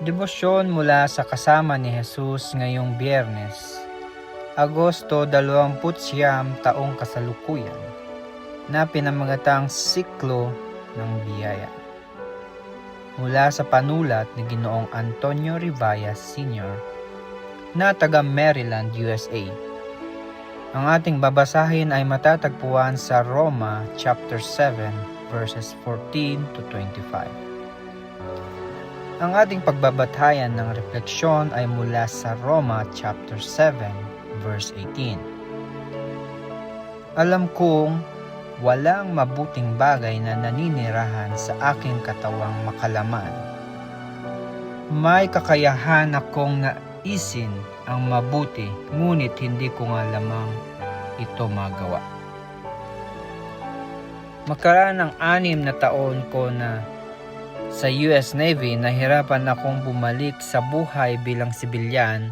Debosyon mula sa Kasama ni Jesus ngayong Biyernes, Agosto 29 taong kasalukuyan, na pinamagatang Siklo ng Biyaya. Mula sa panulat ni Ginoong Antonio Rivas Sr. na taga Maryland, USA. Ang ating babasahin ay matatagpuan sa Roma chapter 7 verses 14 to 25. Ang ating pagbabatayan ng refleksyon ay mula sa Roma chapter 7 verse 18. Alam kong walang mabuting bagay na naninirahan sa aking katawang makalaman. May kakayahan akong naisin ang mabuti, ngunit hindi ko nga lamang ito magawa. Makaraan ng 6 na taon ko na sa US Navy, nahirapan akong bumalik sa buhay bilang sibilyan.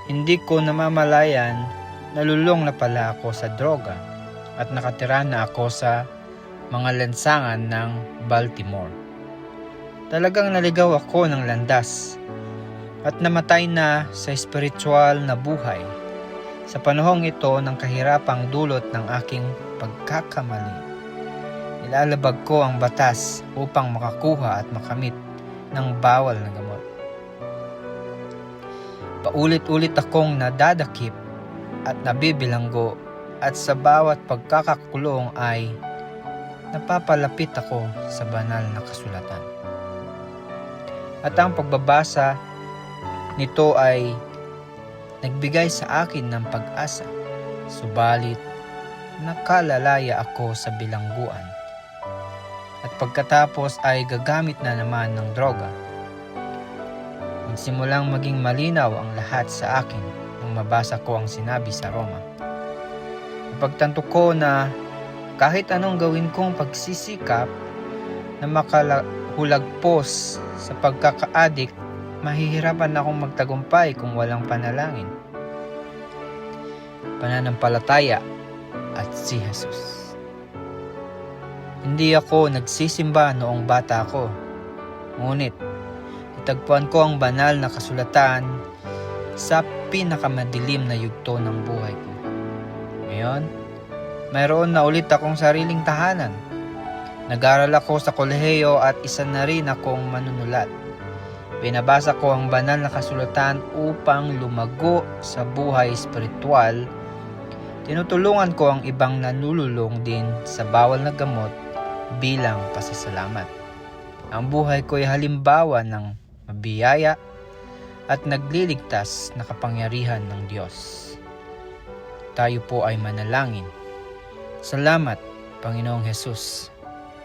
Hindi ko namamalayan, nalulong na pala ako sa droga at nakatira na ako sa mga lansangan ng Baltimore. Talagang naligaw ako ng landas at namatay na sa espiritual na buhay sa panahong ito ng kahirapang dulot ng aking pagkakamali. Nilalabag ko ang batas upang makakuha at makamit ng bawal na gamot. Paulit-ulit akong nadadakip at nabibilanggo, at sa bawat pagkakakulong ay napapalapit ako sa banal na kasulatan. At ang pagbabasa nito ay nagbigay sa akin ng pag-asa, subalit nakalalaya ako sa bilangguan. At pagkatapos ay gagamit na naman ng droga. Nagsimulang maging malinaw ang lahat sa akin nang mabasa ko ang sinabi sa Roma. Napagtanto ko na kahit anong gawin kong pagsisikap na makalahulagpos sa pagkakaadik, mahihirapan akong magtagumpay kung walang panalangin, pananampalataya at si Jesus. Hindi ako nagsisimba noong bata ako, ngunit natagpuan ko ang banal na kasulatan sa pinakamadilim na yugto ng buhay ko. Ngayon, mayroon na ulit akong sariling tahanan. Nag-aral ako sa kolehiyo at isa na rin akong manunulat. Binabasa ko ang banal na kasulatan upang lumago sa buhay espiritual. Tinutulungan ko ang ibang nanululong din sa bawal na gamot bilang pasasalamat. Ang buhay ko ay halimbawa ng mabiyaya at nagliligtas na kapangyarihan ng Diyos. Tayo po ay manalangin. Salamat, Panginoong Jesus,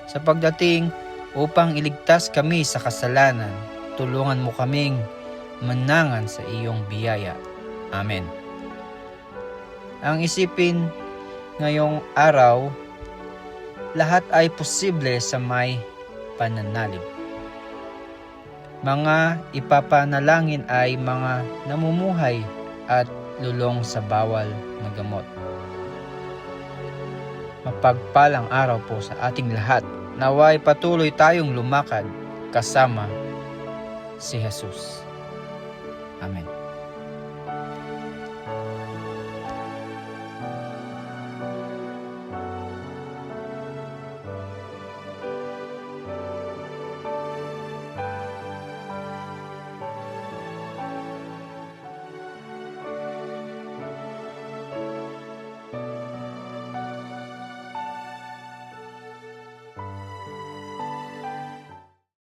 sa pagdating upang iligtas kami sa kasalanan. Tulungan mo kaming manangan sa iyong biyaya. Amen. Ang isipin ngayong araw, lahat ay posible sa may pananalig. Mga ipapanalangin ay mga namumuhay at lulong sa bawal na gamot. Mapagpalang araw po sa ating lahat. Naway patuloy tayong lumakad kasama si Jesus. Amen.